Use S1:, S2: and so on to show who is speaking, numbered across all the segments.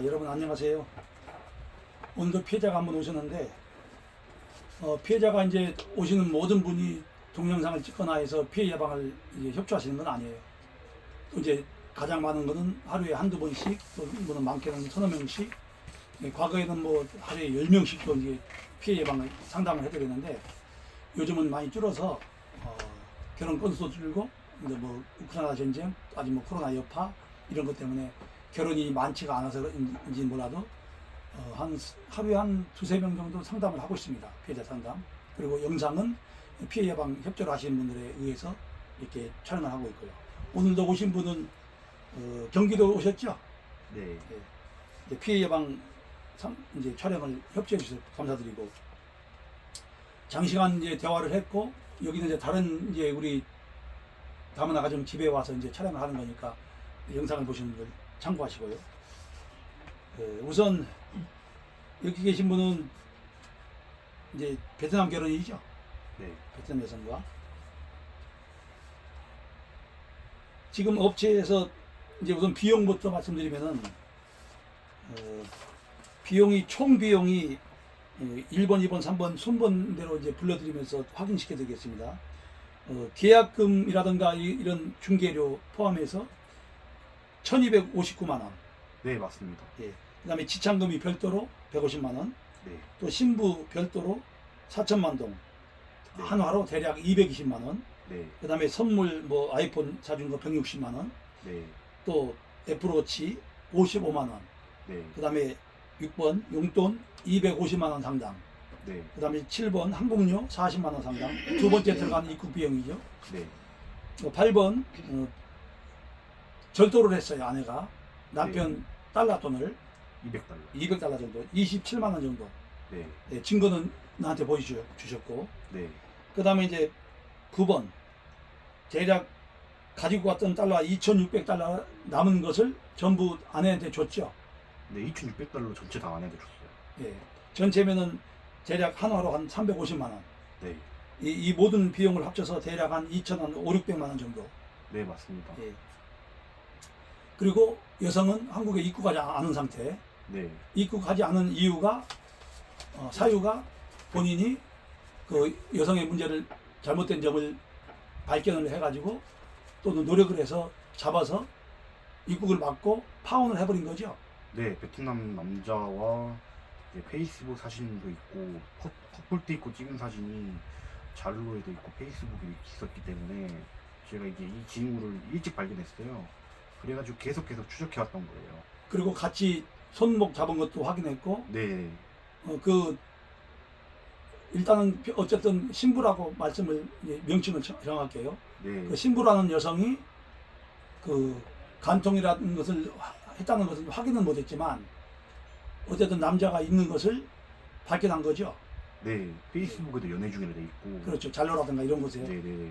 S1: 여러분 안녕하세요. 오늘도 피해자가 한번 오셨는데 피해자가 이제 오시는 모든 분이 동영상을 찍거나 해서 피해 예방을 이제 협조하시는 건 아니에요. 또 이제 가장 많은 거는 하루에 한두 번씩, 또 뭐는 많게는 서너 명씩, 과거에는 뭐 하루에 10명씩도 이제 피해 예방을 상담을 해드렸는데 요즘은 많이 줄어서 결혼 건수도 줄고 이제 뭐 우크라이나 전쟁, 아직 뭐 코로나 여파 이런 것 때문에 결혼이 많지가 않아서인지 몰라도 하루에 한 두세 명 정도 상담을 하고 있습니다. 피해자 상담. 그리고 영상은 피해 예방 협조를 하시는 분들에 의해서 이렇게 촬영을 하고 있고요. 오늘도 오신 분은 경기도 오셨죠?
S2: 네.
S1: 이제 피해 예방 이제 촬영을 협조해 주셔서 감사드리고, 장시간 이제 대화를 했고, 여기는 이제 다른 이제 우리 다문화 가정 집에 와서 이제 촬영을 하는 거니까 영상을 보시는 분들 참고하시고요. 우선 여기 계신 분은 이제 베트남 결혼이죠?
S2: 네.
S1: 베트남 여성과. 지금 업체에서 이제 우선 비용부터 말씀드리면은 비용이 총 비용이 1번, 2번, 3번 순번대로 이제 불러드리면서 확인시켜 드리겠습니다. 계약금이라든가 이런 중개료 포함해서 1259만 원.
S2: 네, 맞습니다.
S1: 예. 그다음에 지참금이 별도로 150만 원.
S2: 네.
S1: 또 신부 별도로 4천만 동.
S2: 네.
S1: 한화로 대략 220만 원.
S2: 네.
S1: 그다음에 선물 뭐 아이폰 사준 거 160만 원.
S2: 네.
S1: 또 애플워치 55만 원.
S2: 네.
S1: 그다음에 6번 용돈 250만 원 상당.
S2: 네.
S1: 그다음에 7번 항공료 40만 원 상당. 두 번째 들어가는 입국 비용이죠.
S2: 네.
S1: 8번 절도를 했어요. 아내가 남편 달러 돈을
S2: 200달러.
S1: 200달러 정도, 27만 원 정도.
S2: 네.
S1: 네, 증거는 나한테 보여주셨고,
S2: 네.
S1: 그 다음에 이제 9번 대략 가지고 왔던 달러 2,600달러 남은 것을 전부 아내한테 줬죠.
S2: 네, 2,600달러 전체 다 안에 들었어요.
S1: 예, 전체면은 대략 한화로 한 350만 원.
S2: 네.
S1: 이 모든 비용을 합쳐서 대략 한 2,000원, 5, 600만 원 정도.
S2: 네, 맞습니다.
S1: 예. 그리고 여성은 한국에 입국하지 않은 상태.
S2: 네.
S1: 입국하지 않은 이유가 사유가 본인이 그 여성의 문제를 잘못된 점을 발견을 해가지고 또는 노력을 해서 잡아서 입국을 막고 파혼을 해버린 거죠.
S2: 네, 베트남 남자와 이제 페이스북 사진도 있고 커플 때 있고 찍은 사진이 자료에도 있고 페이스북에 있었기 때문에 제가 이게 이 징후를 일찍 발견했어요. 그래가지고 계속 추적해왔던 거예요.
S1: 그리고 같이 손목 잡은 것도 확인했고,
S2: 네.
S1: 일단은 어쨌든 신부라고 말씀을 명칭을 정할게요.
S2: 네.
S1: 그 신부라는 여성이 그 간통이라는 것을 했다는 것을 확인은 못했지만 어쨌든 남자가 있는 것을 발견한 거죠.
S2: 네, 페이스북에도 연애 중이라 돼 있고.
S1: 그렇죠. 잘로라든가 이런 곳에.
S2: 네네.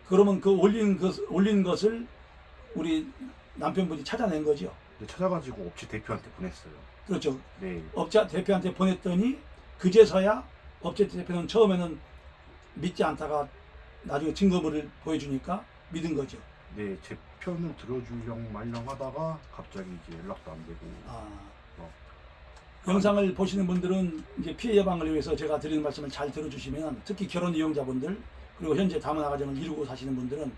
S1: 그러면 올린 것을 우리 남편분이 찾아낸 거죠.
S2: 네, 찾아가지고 업체 대표한테 보냈어요.
S1: 그렇죠.
S2: 네.
S1: 업체 대표한테 보냈더니 그제서야 업체 대표는 처음에는 믿지 않다가 나중에 증거물을 보여주니까 믿은 거죠.
S2: 네, 제 편을 들어주령 말령 하다가 갑자기 이제 연락도 안 되고.
S1: 영상을 보시는 분들은 이제 피해 예방을 위해서 제가 드리는 말씀을 잘 들어주시면, 특히 결혼 이용자분들 그리고 현재 다문화 가정을 이루고 사시는 분들은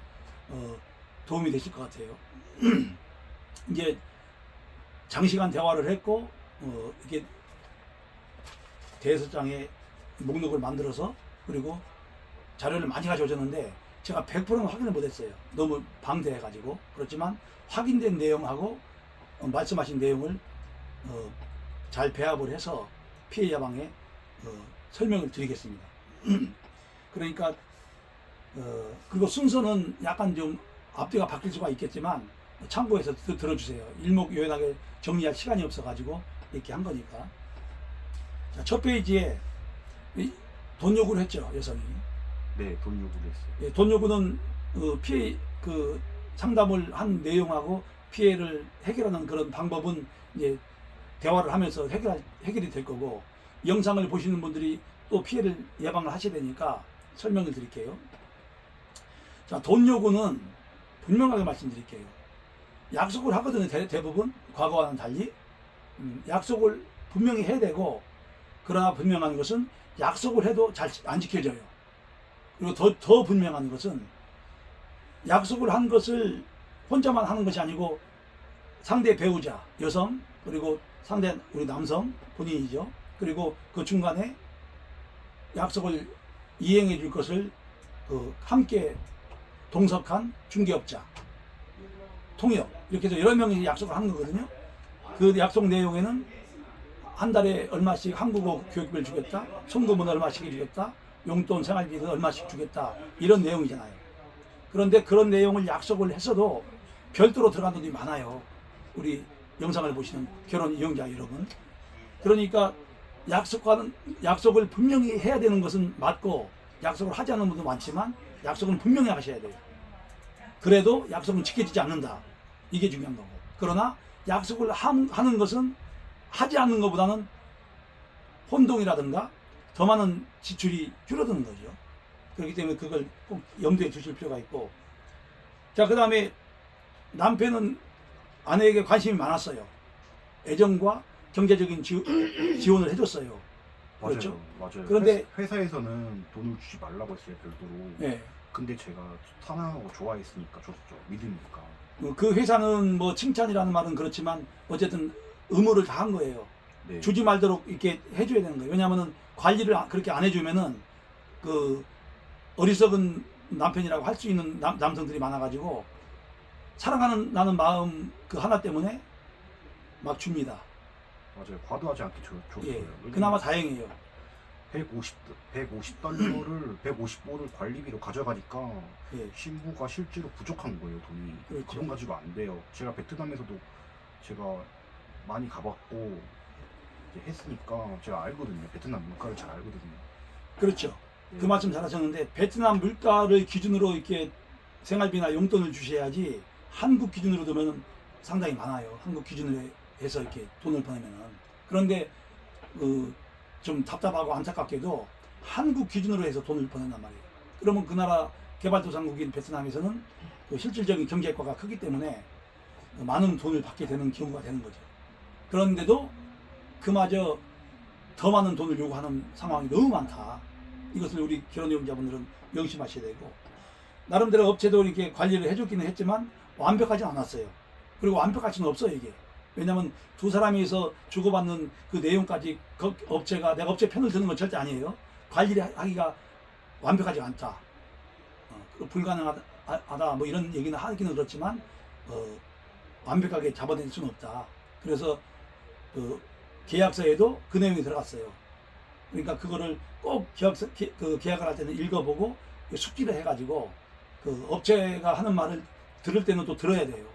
S1: 도움이 되실 것 같아요. 이제 장시간 대화를 했고 이게 대여섯장에 목록을 만들어서 그리고 자료를 많이 가져오셨는데 제가 100%는 확인을 못했어요. 너무 방대해가지고. 그렇지만 확인된 내용하고 말씀하신 내용을 잘 배합을 해서 피해 예방에 설명을 드리겠습니다. 그러니까 그리고 순서는 약간 좀 앞뒤가 바뀔 수가 있겠지만 참고해서 들어주세요. 일목요연하게 정리할 시간이 없어가지고 이렇게 한 거니까. 자, 첫 페이지에 돈 요구를 했죠, 여성이.
S2: 네, 돈 요구를 했어요.
S1: 예, 돈 요구는 피해 상담을 한 내용하고 피해를 해결하는 그런 방법은 이제 대화를 하면서 해결이 될 거고, 영상을 보시는 분들이 또 피해를 예방을 하셔야 되니까 설명을 드릴게요. 자, 돈 요구는 분명하게 말씀드릴게요. 약속을 하거든요. 대부분 과거와는 달리 약속을 분명히 해야 되고, 그러나 분명한 것은 약속을 해도 잘 안 지켜져요. 그리고 더 분명한 것은 약속을 한 것을 혼자만 하는 것이 아니고 상대 배우자, 여성, 그리고 상대 우리 남성 본인이죠. 그리고 그 중간에 약속을 이행해 줄 것을 함께 동석한 중개업자, 통역, 이렇게 해서 여러 명이 약속을 하는 거거든요. 그 약속 내용에는 한 달에 얼마씩 한국어 교육비를 주겠다, 송금은 얼마씩 해주겠다, 용돈 생활비는 얼마씩 주겠다, 이런 내용이잖아요. 그런데 그런 내용을 약속을 했어도 별도로 들어간 돈이 많아요. 우리 영상을 보시는 결혼 이용자 여러분. 그러니까 약속을 분명히 해야 되는 것은 맞고, 약속을 하지 않는 분도 많지만 약속은 분명히 하셔야 돼요. 그래도 약속은 지켜지지 않는다. 이게 중요한 거고. 그러나 약속을 하는 것은 하지 않는 것보다는 혼동이라든가 더 많은 지출이 줄어드는 거죠. 그렇기 때문에 그걸 꼭 염두에 두실 필요가 있고. 자, 그 다음에 남편은 아내에게 관심이 많았어요. 애정과 경제적인 지원을 해줬어요.
S2: 맞아요,
S1: 그렇죠?
S2: 맞아요.
S1: 그런데
S2: 회사에서는 돈을 주지 말라고 했어요, 별도로.
S1: 네,
S2: 근데 제가 사랑하고 좋아했으니까 줬죠, 믿으니까.
S1: 그 회사는 뭐 칭찬이라는 말은 그렇지만 어쨌든 의무를 다 한 거예요.
S2: 네.
S1: 주지 말도록 이렇게 해줘야 되는 거예요. 왜냐하면 관리를 그렇게 안 해주면은 그 어리석은 남편이라고 할 수 있는 남성들이 많아가지고 사랑하는 나는 마음 그 하나 때문에 막 줍니다.
S2: 맞아요, 과도하지 않게 줬어요.
S1: 예, 그나마 다행이에요.
S2: 150달러를 155를 관리비로 가져가니까
S1: 예,
S2: 신부가 실제로 부족한 거예요, 돈이.
S1: 그렇죠.
S2: 그런 가지고 안 돼요. 제가 베트남에서도 제가 많이 가봤고 이제 했으니까 제가 알거든요. 베트남 물가를 잘 알거든요.
S1: 그렇죠.
S2: 예.
S1: 그 말씀 잘하셨는데 베트남 물가를 기준으로 이렇게 생활비나 용돈을 주셔야지 한국 기준으로 두면 상당히 많아요. 한국 기준으로 해서 이렇게 돈을 보내면은. 그런데 좀 답답하고 안타깝게도 한국 기준으로 해서 돈을 보낸단 말이에요. 그러면 그 나라 개발도상국인 베트남에서는 그 실질적인 경제과가 크기 때문에 많은 돈을 받게 되는 경우가 되는 거죠. 그런데도 그마저 더 많은 돈을 요구하는 상황이 너무 많다. 이것을 우리 결혼용자분들은 명심하셔야 되고, 나름대로 업체도 이렇게 관리를 해줬기는 했지만 완벽하지 않았어요. 그리고 완벽할 수는 없어요, 이게. 왜냐하면 두 사람이서 주고받는 그 내용까지 그 업체가 내가 업체 편을 드는 건 절대 아니에요. 관리를 하기가 완벽하지 않다. 불가능하다 뭐 이런 얘기는 하기는 그렇지만 완벽하게 잡아낼 수는 없다. 그래서 계약서에도 그 내용이 들어갔어요. 그러니까 그거를 꼭 계약을 할 때는 읽어보고 숙지를 해가지고 그 업체가 하는 말을 들을 때는 또 들어야 돼요.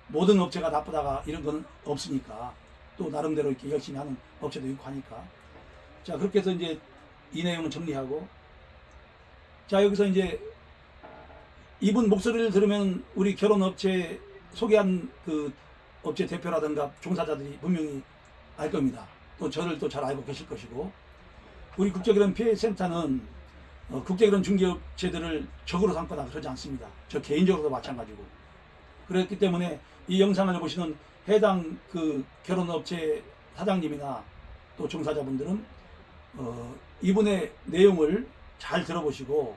S1: 모든 업체가 나쁘다가 이런 건 없으니까, 또 나름대로 이렇게 열심히 하는 업체도 있고 하니까. 자, 그렇게 해서 이제 이 내용은 정리하고, 자, 여기서 이제 이분 목소리를 들으면 우리 결혼업체 소개한 그 업체 대표라든가 종사자들이 분명히 알 겁니다. 또 저를 또 잘 알고 계실 것이고, 우리 국제결혼 피해센터는 국제결혼 중개업체들을 적으로 삼거나 그러지 않습니다. 저 개인적으로도 마찬가지고. 그렇기 때문에 이 영상을 보시는 해당 그 결혼업체 사장님이나 또 종사자분들은 이분의 내용을 잘 들어보시고,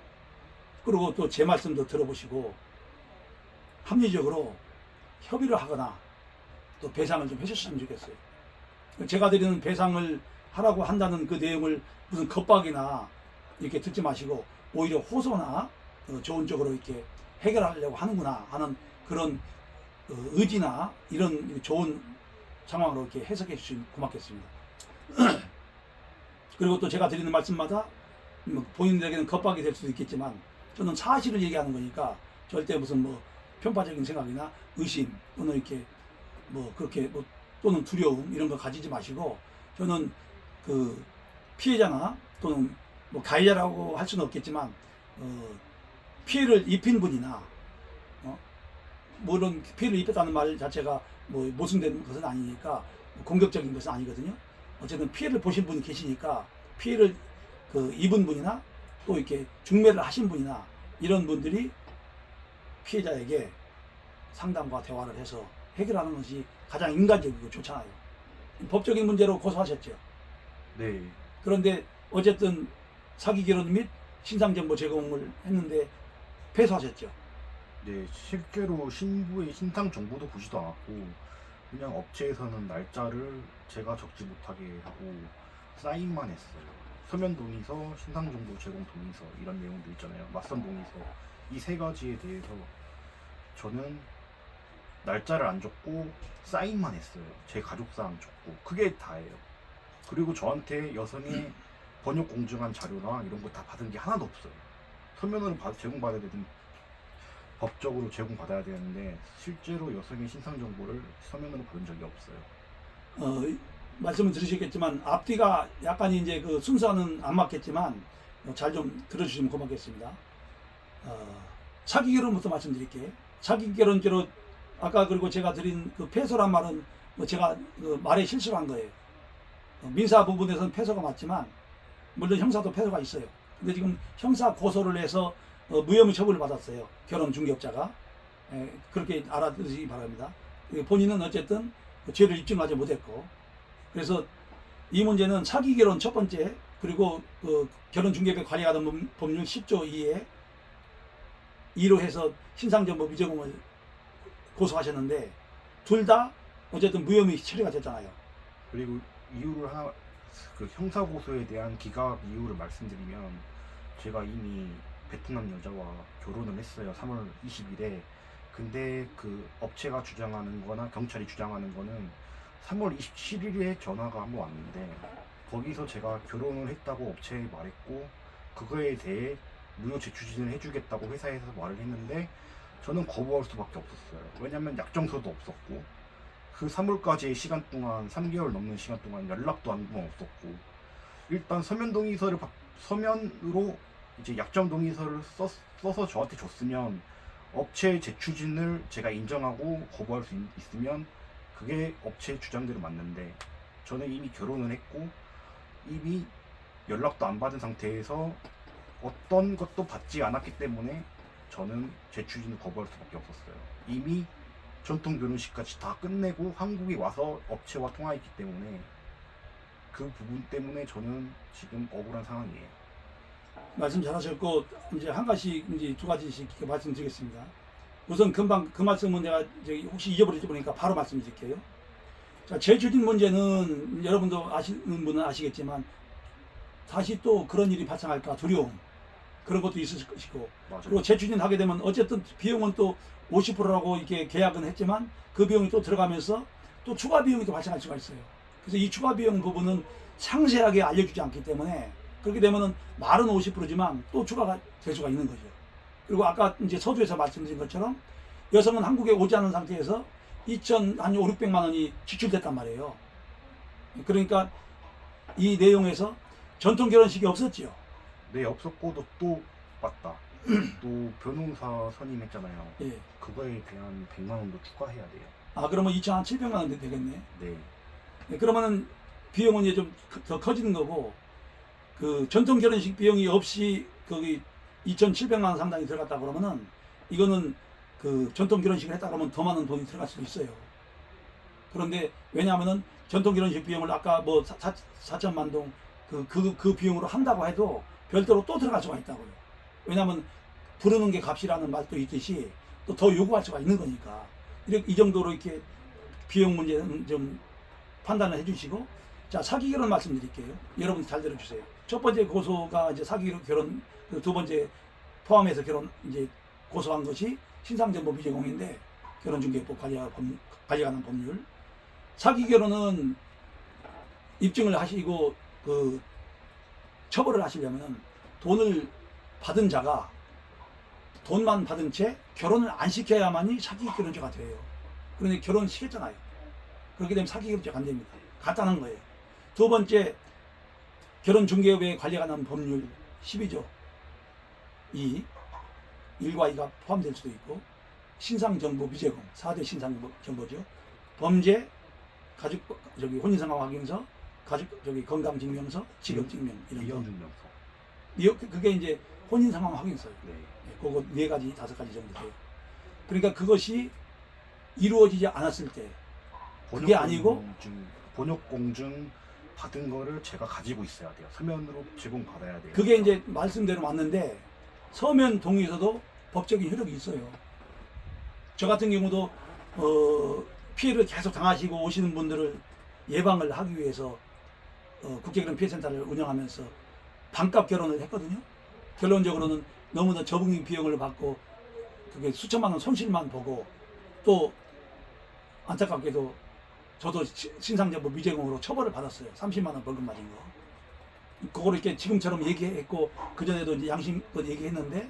S1: 그리고 또 제 말씀도 들어보시고 합리적으로 협의를 하거나 또 배상을 좀 해주셨으면 좋겠어요. 제가 드리는 배상을 하라고 한다는 그 내용을 무슨 겁박이나 이렇게 듣지 마시고 오히려 호소나 좋은 쪽으로 이렇게 해결하려고 하는구나 하는 그런 의지나 이런 좋은 상황으로 이렇게 해석해 주시면 고맙겠습니다. 그리고 또 제가 드리는 말씀마다 본인들에게는 겁박이 될 수도 있겠지만 저는 사실을 얘기하는 거니까 절대 무슨 뭐 편파적인 생각이나 의심 또는 이렇게 뭐 그렇게 뭐 또는 두려움 이런 거 가지지 마시고, 저는 그 피해자나 또는 뭐 가해자라고 할 수는 없겠지만 피해를 입힌 분이나 물론 피해를 입혔다는 말 자체가 뭐 모순된 것은 아니니까 공격적인 것은 아니거든요. 어쨌든 피해를 보신 분이 계시니까 피해를 그 입은 분이나 또 이렇게 중매를 하신 분이나 이런 분들이 피해자에게 상담과 대화를 해서 해결하는 것이 가장 인간적이고 좋잖아요. 법적인 문제로 고소하셨죠.
S2: 네.
S1: 그런데 어쨌든 사기 결혼 및 신상정보 제공을 했는데 패소하셨죠.
S2: 네, 실제로 신부의 신상 정보도 보지도 않았고 그냥 업체에서는 날짜를 제가 적지 못하게 하고 사인만 했어요. 서면 동의서, 신상 정보 제공 동의서 이런 내용도 있잖아요. 맞선 동의서 이 세 가지에 대해서 저는 날짜를 안 적고 사인만 했어요. 제 가족사항 적고 그게 다예요. 그리고 저한테 여성의 번역 공증한 자료나 이런 거 다 받은 게 하나도 없어요. 서면으로 제공받아야 되는 법적으로 제공받아야 되는데 실제로 여성의 신상 정보를 서면으로 받은 적이 없어요.
S1: 말씀을 들으셨겠지만 앞뒤가 약간 이제 그 순서는 안 맞겠지만 잘 좀 들어주시면 고맙겠습니다. 사기 결혼부터 말씀드릴게요. 사기 결혼죄로 아까 그리고 제가 드린 그 패소란 말은 뭐 제가 그 말에 실수를 한 거예요. 민사 부분에서는 패소가 맞지만 물론 형사도 패소가 있어요. 근데 지금 형사 고소를 해서 무혐의 처분을 받았어요. 결혼 중개업자가. 그렇게 알아두시기 바랍니다. 본인은 어쨌든 그 죄를 입증하지 못했고, 그래서 이 문제는 사기 결혼 첫 번째, 그리고 그 결혼 중개업에 관여하는 법률 10조 2에 2로 해서 신상정보 미제공을 고소하셨는데 둘 다 어쨌든 무혐의 처리가 됐잖아요.
S2: 그리고 이유를 하나, 그 형사 고소에 대한 기각 이유를 말씀드리면 제가 이미 베트남 여자와 결혼을 했어요. 3월 20일에. 근데 그 업체가 주장하는 거나 경찰이 주장하는 거는 3월 27일에 전화가 한번 왔는데 거기서 제가 결혼을 했다고 업체에 말했고 그거에 대해 무효 재추진을 해주겠다고 회사에서 말을 했는데 저는 거부할 수밖에 없었어요. 왜냐면 약정서도 없었고 그 3월까지의 시간 동안 3개월 넘는 시간 동안 연락도 한 번 없었고 일단 서면 동의서를 서면으로 이제 약정 동의서를 써서 저한테 줬으면 업체 재추진을 제가 인정하고 거부할 수 있으면 그게 업체 주장대로 맞는데 저는 이미 결혼을 했고 이미 연락도 안 받은 상태에서 어떤 것도 받지 않았기 때문에 저는 재추진을 거부할 수밖에 없었어요. 이미 전통 결혼식까지 다 끝내고 한국에 와서 업체와 통화했기 때문에 그 부분 때문에 저는 지금 억울한 상황이에요.
S1: 말씀 잘하셨고 이제 한 가지 이제 두 가지씩 말씀드리겠습니다. 우선 금방 그 말씀은 내가 이제 혹시 잊어버릴지 모르니까 바로 말씀드릴게요. 자, 재추진 문제는 여러분도 아시는 분은 아시겠지만 다시 또 그런 일이 발생할까 두려움 그런 것도 있을 것이고
S2: 맞아요.
S1: 그리고 재추진 하게 되면 어쨌든 비용은 또 50%라고 이렇게 계약은 했지만 그 비용이 또 들어가면서 또 추가 비용이 또 발생할 수가 있어요. 그래서 이 추가 비용 부분은 상세하게 알려주지 않기 때문에 그렇게 되면은 말은 50%지만 또 추가가 될 수가 있는 거죠. 그리고 아까 이제 서두에서 말씀드린 것처럼 여성은 한국에 오지 않은 상태에서 2,500, 600만 원이 지출됐단 말이에요. 그러니까 이 내용에서 전통 결혼식이 없었지요.
S2: 네, 없었고 또 맞다. 또 변호사 선임했잖아요.
S1: 예.
S2: 그거에 대한 100만 원도 추가해야 돼요.
S1: 아, 그러면 2,700만 원 되겠네.
S2: 네.
S1: 네, 그러면은 비용은 이제 좀 더 커지는 거고, 그 전통 결혼식 비용이 없이 거기 2,700만 원 상당히 들어갔다 그러면은 이거는 그 전통 결혼식을 했다 그러면 더 많은 돈이 들어갈 수도 있어요. 그런데 왜냐하면은 전통 결혼식 비용을 아까 뭐 4천만 동 그 비용으로 한다고 해도 별도로 또 들어갈 수가 있다고요. 왜냐하면 부르는 게 값이라는 말도 있듯이 또 더 요구할 수가 있는 거니까 이렇게 이 정도로 이렇게 비용 문제는 좀 판단을 해주시고, 자, 사기 결혼 말씀드릴게요. 여러분 잘 들어주세요. 첫 번째 고소가 이제 사기 결혼, 두 번째 포함해서 결혼 이제 고소한 것이 신상정보 미제공인데 결혼중개법 관리하는 법률. 사기 결혼은 입증을 하시고 그 처벌을 하시려면 돈을 받은 자가 돈만 받은 채 결혼을 안 시켜야만이 사기 결혼죄가 돼요. 그런데 결혼시켰잖아요. 그렇게 되면 사기 결혼죄가 안 됩니다. 간단한 거예요. 두 번째, 결혼중개업에 관련한 법률 12조 2, 1과 2가 포함될 수도 있고, 신상정보 미제공, 4대 신상정보죠. 범죄, 혼인상환 확인서, 가족 저기 건강증명서, 직업증명 이런 거.
S2: 미연증명서.
S1: 그게 이제 혼인 상황 확인서요.
S2: 네.
S1: 네, 그거 4가지, 5가지 정도 돼요. 그러니까 그것이 이루어지지 않았을 때 그게 아니고
S2: 번역공증 받은 거를 제가 가지고 있어야 돼요. 서면으로 제공받아야 돼요.
S1: 그게 이제 말씀대로 맞는데 서면 동의서도 법적인 효력이 있어요. 저 같은 경우도 피해를 계속 당하시고 오시는 분들을 예방을 하기 위해서 국제결혼 피해센터를 운영하면서 반값 결혼을 했거든요. 결론적으로는 너무나 적응 비용을 받고 그게 수천만 원 손실만 보고 또 안타깝게도 저도 신상정보 미제공으로 처벌을 받았어요. 30만 원 벌금 맞은 거. 그거를 이렇게 지금처럼 얘기했고 그전에도 이제 양심껏 얘기했는데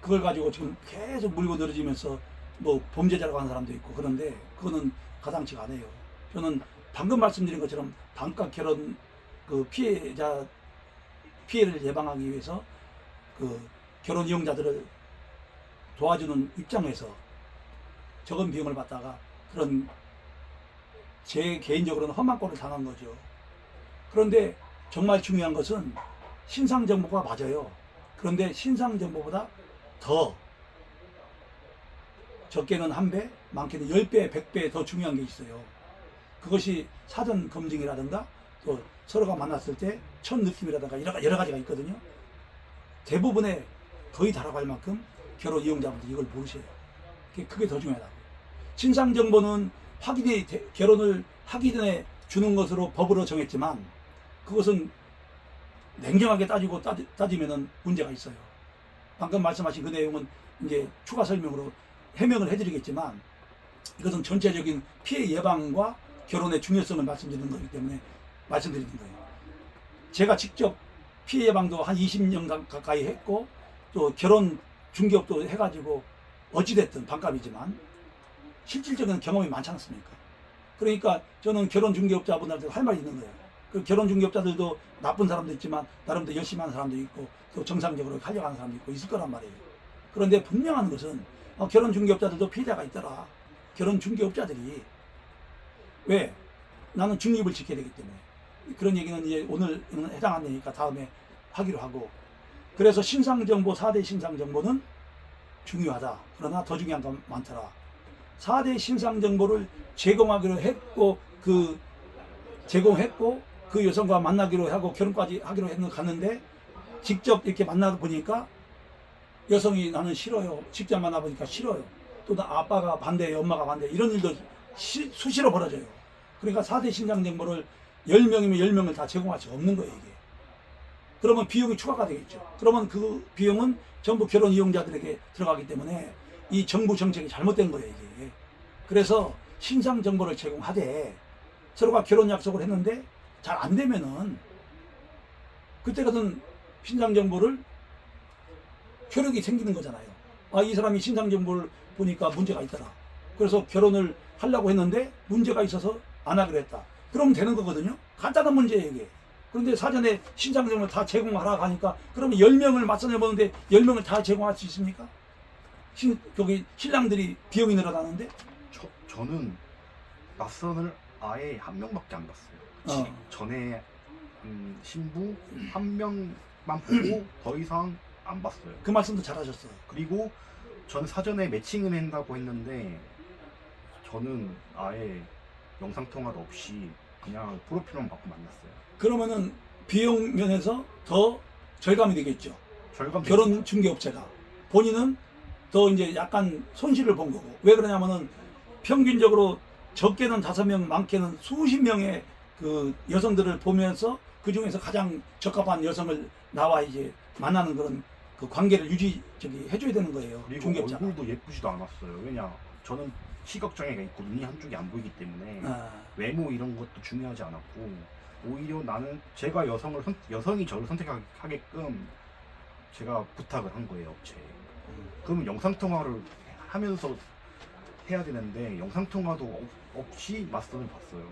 S1: 그걸 가지고 지금 계속 물고 늘어지면서 뭐 범죄자라고 하는 사람도 있고 그런데 그거는 가당치가 않아요. 저는 방금 말씀드린 것처럼 반값 결혼 그 피해를 예방하기 위해서 그 결혼 이용자들을 도와주는 입장에서 적은 비용을 받다가 그런 제 개인적으로는 험한 꼴을 당한 거죠. 그런데 정말 중요한 것은 신상정보가 맞아요. 그런데 신상정보보다 더 적게는 1배, 많게는 10배, 100배 더 중요한 게 있어요. 그것이 사전 검증이라든가 또 서로가 만났을 때 첫 느낌이라든가 여러 가지가 있거든요. 대부분의 거의 다뤄갈 만큼 결혼 이용자분들 이걸 모르셔요. 그게 더 중요하다고. 신상정보는 결혼을 하기 전에 주는 것으로 법으로 정했지만 그것은 냉정하게 따지면은 문제가 있어요. 방금 말씀하신 그 내용은 이제 추가 설명으로 해명을 해드리겠지만 이것은 전체적인 피해 예방과 결혼의 중요성을 말씀드리는 거기 때문에 말씀드리는 거예요. 제가 직접 피해 예방도 한 20년 가까이 했고 또 결혼 중개업도 해가지고 어찌됐든 반값이지만 실질적인 경험이 많지 않습니까? 그러니까 저는 결혼 중개업자분들한테 할 말이 있는 거예요. 그 결혼 중개업자들도 나쁜 사람도 있지만 나름대로 열심히 하는 사람도 있고 또 정상적으로 하려고 하는 사람도 있고 있을 거란 말이에요. 그런데 분명한 것은 결혼 중개업자들도 피해자가 있더라. 결혼 중개업자들이 왜? 나는 중립을 지켜야 되기 때문에. 그런 얘기는 이제 오늘은 해당 안 되니까 다음에 하기로 하고. 그래서 신상정보, 4대 신상정보는 중요하다. 그러나 더 중요한 건 많더라. 4대 신상정보를 제공하기로 했고, 제공했고, 그 여성과 만나기로 하고 결혼까지 하기로 갔는데, 직접 이렇게 만나다 보니까 여성이 나는 싫어요. 직접 만나보니까 싫어요. 또 아빠가 반대해요. 엄마가 반대해요. 이런 일도 수시로 벌어져요. 그러니까 4대 신상정보를 10명이면 10명을 다 제공할 수가 없는 거예요, 이게. 그러면 비용이 추가가 되겠죠. 그러면 그 비용은 전부 결혼 이용자들에게 들어가기 때문에 이 정부 정책이 잘못된 거예요, 이게. 그래서 신상정보를 제공하되 서로가 결혼 약속을 했는데 잘 안 되면은 그때 같은 신상정보를 효력이 생기는 거잖아요. 아, 이 사람이 신상정보를 보니까 문제가 있더라. 그래서 결혼을 하려고 했는데 문제가 있어서 안 하기로 했다. 그러면 되는 거거든요. 간단한 문제예요, 이게. 그런데 사전에 신상정보를 다 제공하라고 하니까 그러면 10명을 맞선해 보는데 10명을 다 제공할 수 있습니까? 신랑들이 비용이 늘어나는데?
S2: 저는 맞선을 아예 한 명밖에 안 봤어요. 전에 신부 한 명만 보고 더 이상 안 봤어요.
S1: 그 말씀도 잘하셨어요.
S2: 그리고 전 사전에 매칭을 한다고 했는데 저는 아예 영상통화도 없이 그냥 프로필만 받고 만났어요. 그러면은
S1: 비용 면에서 더 절감이 되겠죠. 결혼 중개업체가. 본인은 더 이제 약간 손실을 본 거고. 왜 그러냐면은 평균적으로 적게는 5명, 많게는 수십 명의 그 여성들을 보면서 그 중에서 가장 적합한 여성을 나와 이제 만나는 그런 그 관계를 해줘야 되는 거예요.
S2: 그리고
S1: 중개업자가.
S2: 얼굴도 예쁘지도 않았어요. 왜냐, 저는 시각장애가 있고 눈이 한쪽이 안 보이기 때문에 외모 이런 것도 중요하지 않았고 오히려 나는 제가 여성이 저를 선택하게끔 제가 부탁을 한 거예요, 업체에. 그러면 영상통화를 하면서 해야 되는데 영상통화도 없이 맞선을 봤어요.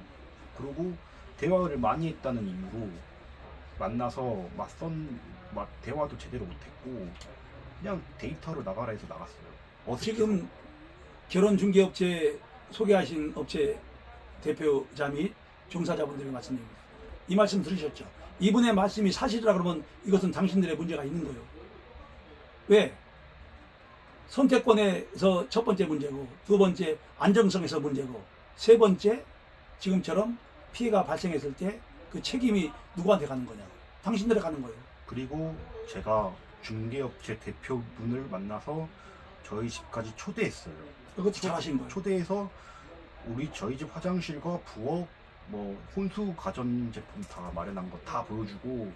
S2: 그리고 대화를 많이 했다는 이유로 만나서 대화도 제대로 못했고 그냥 데이터로 나가라 해서 나갔어요.
S1: 지금 결혼 중개업체 소개하신 업체 대표자 및 종사자분들이 말씀드립니다. 이 말씀 들으셨죠? 이분의 말씀이 사실이라 그러면 이것은 당신들의 문제가 있는 거예요. 왜? 선택권에서 첫 번째 문제고, 두 번째 안정성에서 문제고, 세 번째 지금처럼 피해가 발생했을 때 그 책임이 누구한테 가는 거냐고. 당신들에 가는 거예요.
S2: 그리고 제가 중개업체 대표분을 만나서 저희 집까지 초대했어요.
S1: 그것도 잘하신 거예요.
S2: 초대해서 저희 집 화장실과 부엌, 뭐 혼수 가전 제품 다 마련한 거 다 보여주고,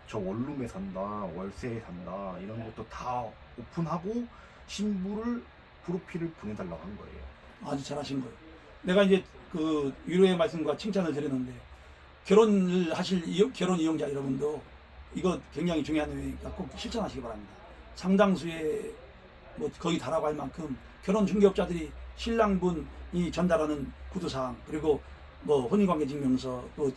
S2: 저 원룸에 산다, 월세에 산다 이런 것도 다 오픈하고 신부를 프로필을 보내달라고 한 거예요.
S1: 아주 잘하신 거예요. 내가 이제 그 위로의 말씀과 칭찬을 드렸는데, 결혼을 하실 결혼 이용자 여러분도 이거 굉장히 중요한 내용이니까 꼭 실천하시기 바랍니다. 상당수의 뭐 거의 다라고 할 만큼 결혼 중개업자들이 신랑분이 전달하는 구두사항, 그리고 뭐 혼인관계 증명서, 또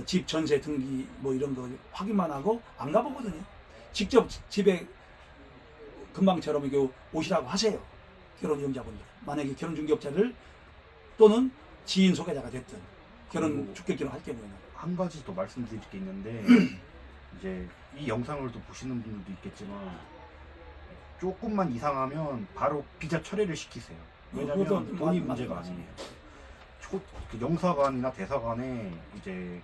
S1: 집 전세 등기 뭐 이런 거 확인만 하고 안 가보거든요. 직접 집에 금방처럼 이렇게 오시라고 하세요. 결혼 이용자분들. 만약에 결혼 중개업자를 또는 지인 소개자가 됐든 결혼 주택 결혼 할 경우에는.
S2: 한 가지 더 말씀드릴 게 있는데 이제 이 영상을 또 보시는 분들도 있겠지만 조금만 이상하면 바로 비자 철회를 시키세요. 왜냐면
S1: 그것도
S2: 돈이
S1: 맞-
S2: 문제가
S1: 맞-
S2: 아니에요. 그 영사관이나 대사관에 이제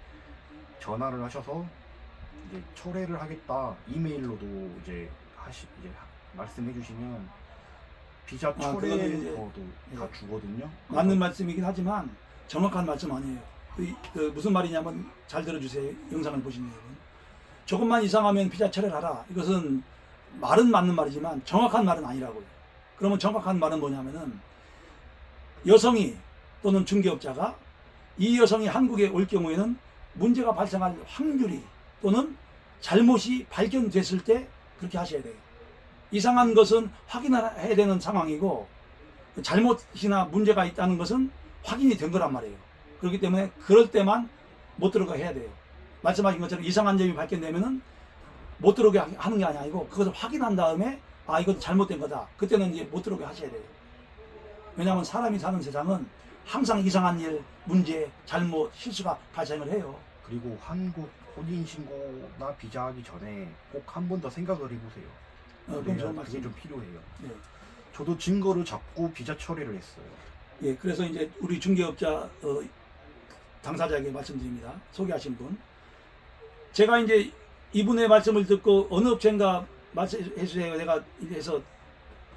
S2: 전화를 하셔서 이제 철회를 하겠다 이메일로도 이제 말씀해 주시면 비자
S1: 그거는
S2: 철회서도
S1: 이제,
S2: 다 주거든요.
S1: 맞는 말씀이긴 하지만 정확한 말씀 아니에요. 무슨 말이냐면 잘 들어주세요. 영상을 보시는 여러분. 조금만 이상하면 비자 철회를 하라. 이것은 말은 맞는 말이지만 정확한 말은 아니라고요. 그러면 정확한 말은 뭐냐면은 여성이 또는 중개업자가 이 여성이 한국에 올 경우에는 문제가 발생할 확률이 또는 잘못이 발견됐을 때 그렇게 하셔야 돼요. 이상한 것은 확인해야 되는 상황이고 잘못이나 문제가 있다는 것은 확인이 된 거란 말이에요. 그렇기 때문에 그럴 때만 못 들어가 해야 돼요. 말씀하신 것처럼 이상한 점이 발견되면은 못 들어오게 하는 게 아니고 그것을 확인한 다음에 아 이건 잘못된 거다. 그때는 이제 못 들어오게 하셔야 돼요. 왜냐하면 사람이 사는 세상은 항상 이상한 일, 문제, 잘못, 실수가 발생을 해요.
S2: 그리고 한국 혼인신고나 비자하기 전에 꼭 한 번 더 생각을 해보세요.
S1: 그건
S2: 그래야
S1: 좋은
S2: 그게
S1: 말씀.
S2: 좀 필요해요.
S1: 예.
S2: 저도 증거를 잡고 비자 처리를 했어요.
S1: 예, 그래서 이제 우리 중개업자 당사자에게 말씀드립니다. 소개하신 분. 제가 이제 이분의 말씀을 듣고 어느 업체인가 말씀해 주세요. 내가 이래서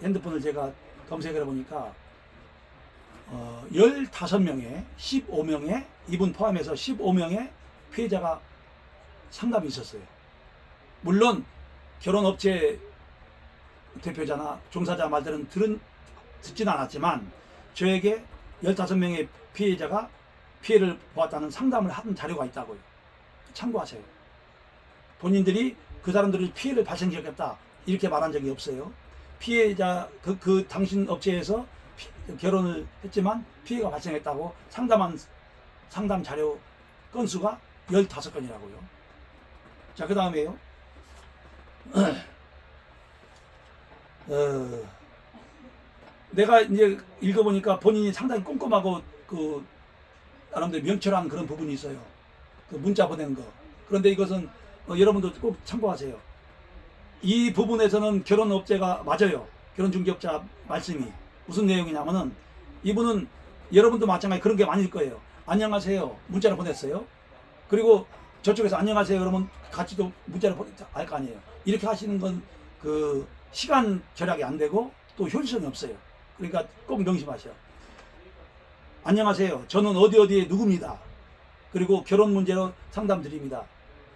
S1: 핸드폰을 제가 검색을 해보니까 15명에 15명의 이분 포함해서 15명의 피해자가 상담이 있었어요. 물론 결혼업체 대표자나 종사자 말들은 듣진 않았지만 저에게 15명의 피해자가 피해를 보았다는 상담을 한 자료가 있다고요. 참고하세요. 본인들이 그 사람들이 피해를 발생시켰다 이렇게 말한 적이 없어요. 피해자 그 당신 업체에서 결혼을 했지만 피해가 발생했다고 상담 자료 건수가 15건이라고요. 자, 그 다음에요. 내가 이제 읽어보니까 본인이 상당히 꼼꼼하고 나름대로 명철한 그런 부분이 있어요. 그 문자 보낸 거. 그런데 이것은 여러분도 꼭 참고하세요. 이 부분에서는 결혼업체가 맞아요. 결혼중개업자 말씀이 무슨 내용이냐면은 이분은 여러분도 마찬가지 그런 게 많을 거예요. 안녕하세요. 문자를 보냈어요. 그리고 저쪽에서 안녕하세요. 그러면 같이 또 문자를 알 거 아니에요. 이렇게 하시는 건 그 시간 절약이 안 되고 또 효율성이 없어요. 그러니까 꼭 명심하세요. 안녕하세요. 저는 어디어디의 누구입니다. 그리고 결혼 문제로 상담 드립니다.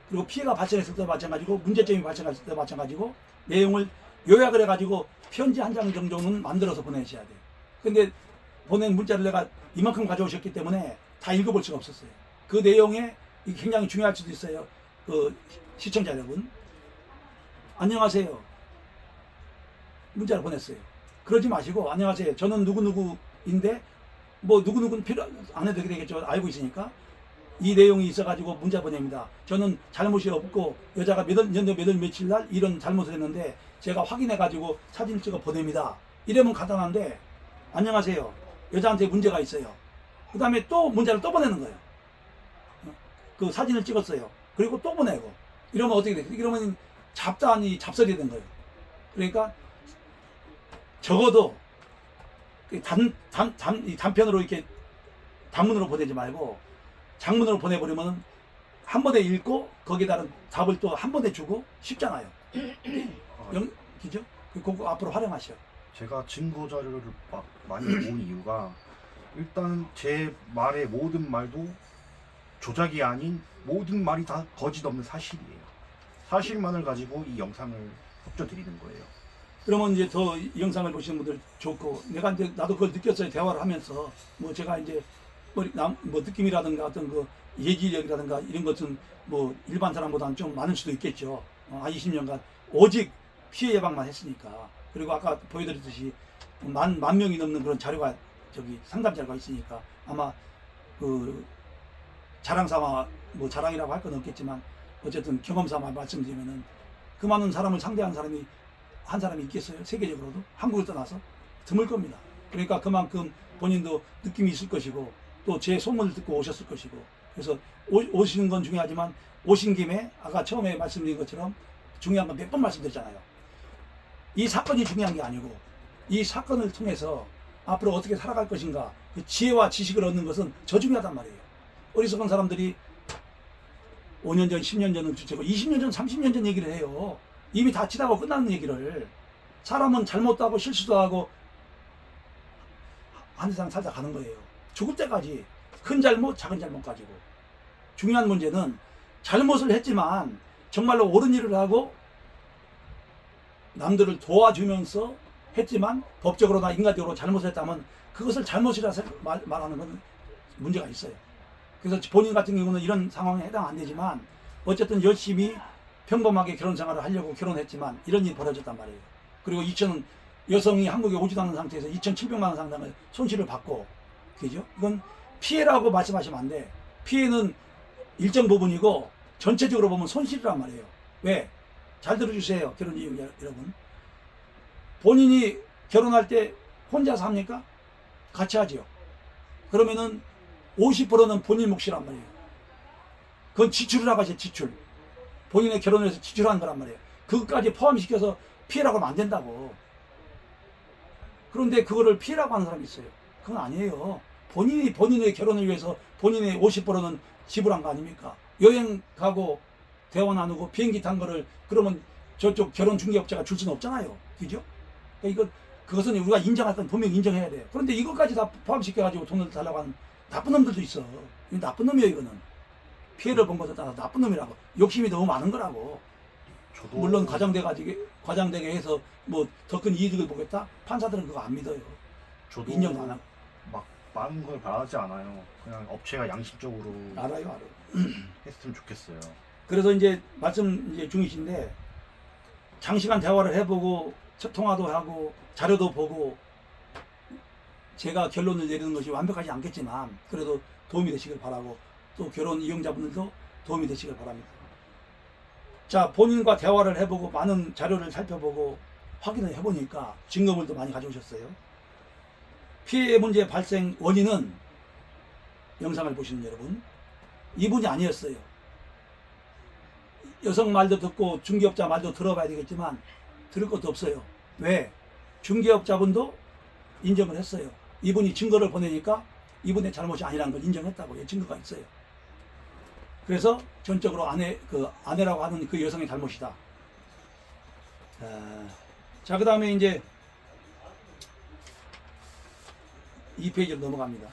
S1: 그리고 피해가 발생했을 때 마찬가지고 문제점이 발생했을 때 마찬가지고 내용을 요약을 해가지고 편지 한 장 정도는 만들어서 보내셔야 돼요. 근데 보낸 문자를 내가 이만큼 가져오셨기 때문에 다 읽어볼 수가 없었어요. 그 내용에 굉장히 중요할 수도 있어요. 그 시청자 여러분. 안녕하세요. 문자를 보냈어요. 그러지 마시고 안녕하세요. 저는 누구누구인데 뭐 누구누구는 필요 안 해도 되겠죠. 알고 있으니까. 이 내용이 있어가지고 문자 보냅니다. 저는 잘못이 없고 여자가 몇 월 며칠 날 이런 잘못을 했는데 제가 확인해가지고 사진 찍어 보냅니다. 이러면 간단한데 안녕하세요. 여자한테 문제가 있어요. 그 다음에 또 문자를 또 보내는 거예요. 그 사진을 찍었어요. 그리고 또 보내고 이러면 어떻게 돼? 이러면 잡다니 잡설이 된 거예요. 그러니까 적어도 이 단편으로 이렇게 단문으로 보내지 말고 장문으로 보내버리면 한 번에 읽고 거기에 따른 답을 또 한 번에 주고 쉽잖아요. 그죠? 그거 앞으로 활용하셔.
S2: 제가 증거 자료를 막 많이 모은 이유가 일단 제 말의 모든 말도 조작이 아닌 모든 말이 다 거짓 없는 사실이에요. 사실만을 가지고 이 영상을 협조 드리는 거예요.
S1: 그러면 이제 더 이 영상을 보시는 분들 좋고, 내가 이제 나도 그걸 느꼈어요. 대화를 하면서 뭐 제가 이제 뭐 느낌이라든가 어떤 그 예지력이라든가 이런 것은 뭐 일반 사람보다는 좀 많을 수도 있겠죠. 한 20년간 오직 피해 예방만 했으니까. 그리고 아까 보여드렸듯이 만 명이 넘는 그런 자료가 저기 상담 자료가 있으니까 아마 그 자랑 삼아 뭐 자랑이라고 할 건 없겠지만 어쨌든 경험 삼아 말씀드리면은 그 많은 사람을 상대한 사람이 한 사람이 있겠어요? 세계적으로도 한국을 떠나서 드물 겁니다. 그러니까 그만큼 본인도 느낌이 있을 것이고 또 제 소문을 듣고 오셨을 것이고 그래서 오시는 건 중요하지만 오신 김에 아까 처음에 말씀드린 것처럼 중요한 건 몇 번 말씀드렸잖아요. 이 사건이 중요한 게 아니고 이 사건을 통해서 앞으로 어떻게 살아갈 것인가 그 지혜와 지식을 얻는 것은 저 중요하단 말이에요. 어리석은 사람들이 5년 전, 10년 전은 주체고 20년 전, 30년 전 얘기를 해요. 이미 다 지나고 끝나는 얘기를. 사람은 잘못도 하고 실수도 하고 한 세상 살다 가는 거예요. 죽을 때까지 큰 잘못, 작은 잘못 가지고. 중요한 문제는 잘못을 했지만 정말로 옳은 일을 하고 남들을 도와주면서 했지만 법적으로나 인간적으로 잘못을 했다면 그것을 잘못이라 말하는 건 문제가 있어요. 그래서 본인 같은 경우는 이런 상황에 해당 안 되지만 어쨌든 열심히 평범하게 결혼 생활을 하려고 결혼했지만 이런 일이 벌어졌단 말이에요. 그리고 여성이 한국에 오지도 않은 상태에서 2,700만 원 상당의 손실을 받고, 그죠? 이건 피해라고 말씀하시면 안 돼. 피해는 일정 부분이고 전체적으로 보면 손실이란 말이에요. 왜? 잘 들어주세요, 결혼 이유 여러분. 본인이 결혼할 때 혼자 삽니까? 같이 하지요. 그러면은 50%는 본인 몫이란 말이에요. 그건 지출이라고 하죠, 지출. 본인의 결혼을 해서 지출한 거란 말이에요. 그것까지 포함시켜서 피해라고 하면 안 된다고. 그런데 그거를 피해라고 하는 사람이 있어요. 그건 아니에요. 본인의 결혼을 위해서 본인의 50%는 지불한 거 아닙니까? 여행 가고 대화 나누고 비행기 탄 거를 그러면 저쪽 결혼 중개업자가 줄 수는 없잖아요. 그죠? 그러니까 그것은 우리가 인정할 건 분명히 인정해야 돼요. 그런데 이것까지 다 포함시켜가지고 돈을 달라고 하는 나쁜 놈들도 있어. 이 나쁜 놈이에요, 이거는. 피해를 본 것에 따라 나쁜 놈이라고. 욕심이 너무 많은 거라고.
S2: 저도
S1: 물론 과장되게 해서 뭐 더 큰 이득을 보겠다? 판사들은 그거 안 믿어요.
S2: 저도
S1: 인정도 안 하고.
S2: 막 많은 걸 바라지 않아요. 그냥 업체가 양심적으로
S1: 알아요.
S2: 했으면 좋겠어요.
S1: 그래서 이제 말씀 이제 중이신데 장시간 대화를 해보고 첫 통화도 하고 자료도 보고 제가 결론을 내리는 것이 완벽하지 않겠지만 그래도 도움이 되시길 바라고 또 결혼 이용자분들도 도움이 되시길 바랍니다. 자, 본인과 대화를 해보고 많은 자료를 살펴보고 확인을 해보니까 증거물도 많이 가져오셨어요. 피해 문제 발생 원인은 영상을 보시는 여러분 이분이 아니었어요. 여성 말도 듣고 중개업자 말도 들어봐야 되겠지만 들을 것도 없어요. 왜? 중개업자분도 인정을 했어요. 이분이 증거를 보내니까 이분의 잘못이 아니라는 걸 인정했다고요. 증거가 있어요. 그래서 전적으로 아내라고 하는 그 여성의 잘못이다. 자, 그 다음에 이제 2페이지로 넘어갑니다.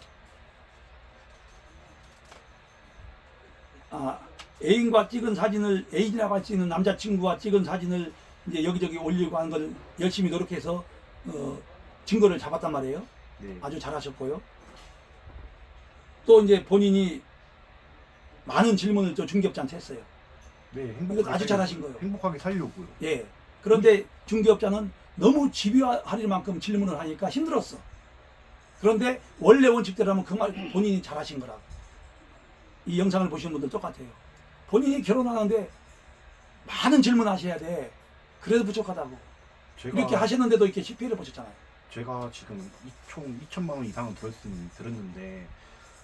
S1: 애인과 찍은 사진을, 애인이라고 할 수 있는 남자친구와 찍은 사진을 이제 여기저기 올리고 하는 걸 열심히 노력해서 증거를 잡았단 말이에요.
S2: 네.
S1: 아주 잘하셨고요. 또 이제 본인이 많은 질문을 또 중개업자한테 했어요.
S2: 네,
S1: 이거 아주 잘하신 거예요.
S2: 행복하게 살려고요.
S1: 예. 그런데 중개업자는 너무 집요할 만큼 질문을 하니까 힘들었어. 그런데 원래 원칙대로라면 그 말 본인이 잘하신 거라고. 이 영상을 보시는 분들 똑같아요. 본인이 결혼하는데 많은 질문하셔야 돼. 그래도 부족하다고. 이렇게 하셨는데도 이렇게 실패를 보셨잖아요.
S2: 제가 지금 총 2천만 원 이상은 들었는데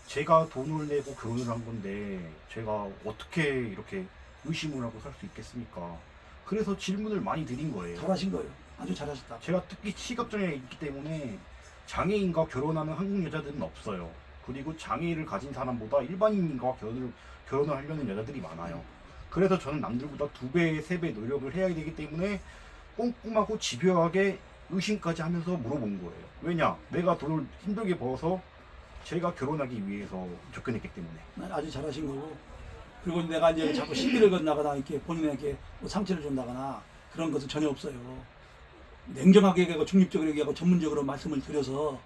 S2: 제가 돈을 내고 결혼을 한 건데 제가 어떻게 이렇게 의심을 하고 살 수 있겠습니까? 그래서 질문을 많이 드린 거예요.
S1: 잘하신 거예요. 아주 잘하셨다.
S2: 제가 특히 시각장애가 있기 때문에 장애인과 결혼하는 한국 여자들은 없어요. 그리고 장애를 가진 사람보다 일반인과 결혼을 하려는 여자들이 많아요. 그래서 저는 남들보다 2배, 3배 노력을 해야 되기 때문에 꼼꼼하고 집요하게 의심까지 하면서 물어본 거예요. 왜냐? 내가 돈을 힘들게 벌어서 제가 결혼하기 위해서 접근했기 때문에.
S1: 아주 잘하신 거고. 그리고 내가 이제 자꾸 시비를 건다거나 이렇게 본인에게 뭐 상처를 준다거나 그런 것은 전혀 없어요. 냉정하게 얘기하고 중립적으로 얘기하고 전문적으로 말씀을 드려서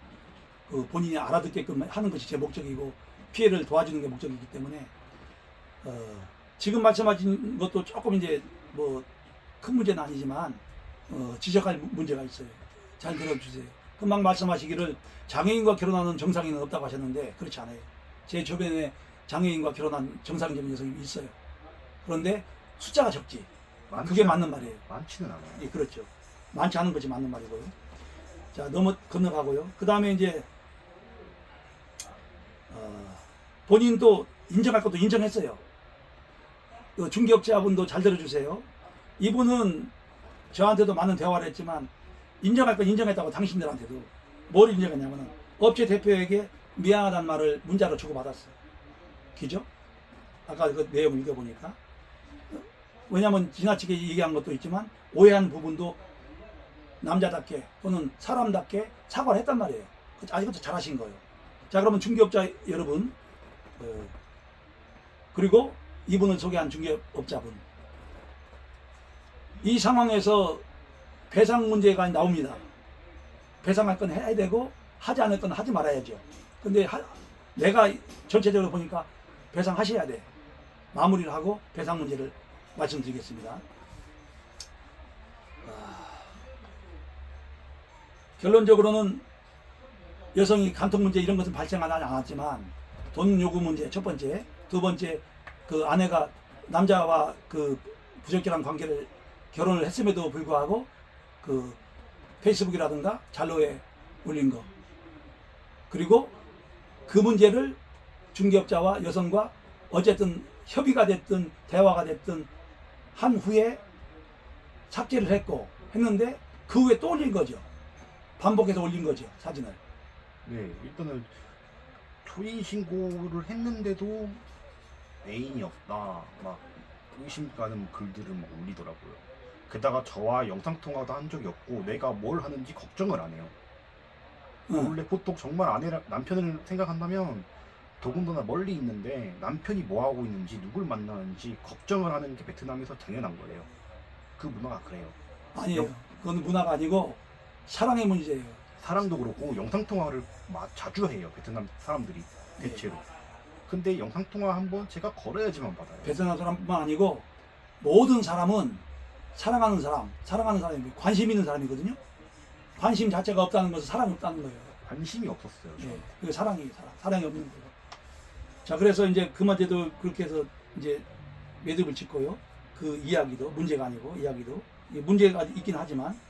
S1: 그 본인이 알아듣게끔 하는 것이 제 목적이고 피해를 도와주는 게 목적이기 때문에 지금 말씀하신 것도 조금 이제 뭐 큰 문제는 아니지만 지적할 문제가 있어요. 잘 들어주세요. 금방 말씀하시기를 장애인과 결혼하는 정상인은 없다고 하셨는데 그렇지 않아요. 제 주변에 장애인과 결혼한 정상적인 여성이 있어요. 그런데 숫자가 적지. 그게 맞는 말이에요.
S2: 많지는 않아요.
S1: 예, 그렇죠. 많지 않은 것이 맞는 말이고요. 자, 건너가고요. 그 다음에 이제 본인도 인정할 것도 인정했어요. 그 중개업자분도 잘 들어주세요. 이분은 저한테도 많은 대화를 했지만 인정할 건 인정했다고 당신들한테도 뭘 인정했냐면은 업체 대표에게 미안하다는 말을 문자로 주고받았어요. 기죠? 아까 그 내용 읽어보니까. 왜냐하면 지나치게 얘기한 것도 있지만 오해한 부분도 남자답게 또는 사람답게 사과를 했단 말이에요. 아직도 잘하신 거예요. 자, 그러면 중개업자 여러분, 그리고 이분을 소개한 중개업자분, 이 상황에서 배상 문제가 나옵니다. 배상할 건 해야 되고 하지 않을 건 하지 말아야죠. 근데 내가 전체적으로 보니까 배상하셔야 돼. 마무리를 하고 배상 문제를 말씀드리겠습니다. 결론적으로는 여성이 간통 문제 이런 것은 발생하지 않았지만 돈 요구 문제 첫 번째, 두 번째 그 아내가 남자와 그 부적절한 관계를 결혼을 했음에도 불구하고 그 페이스북이라든가 잘로에 올린 거, 그리고 그 문제를 중개업자와 여성과 어쨌든 협의가 됐든 대화가 됐든 한 후에 삭제를 했는데 그 후에 또 올린 거죠. 반복해서 올린 거죠, 사진을.
S2: 네, 일단은 초인 신고를 했는데도 애인이 없다, 막 의심 가는 글들을 막 올리더라고요. 게다가 저와 영상 통화도 한 적이 없고 내가 뭘 하는지 걱정을 안 해요. 원래 보통 정말 남편을 생각한다면 더군다나 멀리 있는데 남편이 뭐 하고 있는지 누굴 만나는지 걱정을 하는 게 베트남에서 당연한 거예요. 그 문화가 그래요.
S1: 아니에요. 그건 문화가 아니고 사랑의 문제예요.
S2: 사랑도 그렇고 영상 통화를 자주 해요. 베트남 사람들이 대체로. 근데 영상 통화 한번 제가 걸어야지만 받아요.
S1: 베트남 사람뿐만 아니고 모든 사람은 사랑하는 사람이 관심 있는 사람이거든요. 관심 자체가 없다는 것은 사랑이 없다는 거예요.
S2: 관심이 없었어요.
S1: 예, 그게 사랑이 없는 거예요. 자, 그래서 이제 그 문제도 그렇게 해서 이제 매듭을 짓고요. 그 이야기도 문제가 아니고 이야기도 문제가 있긴 하지만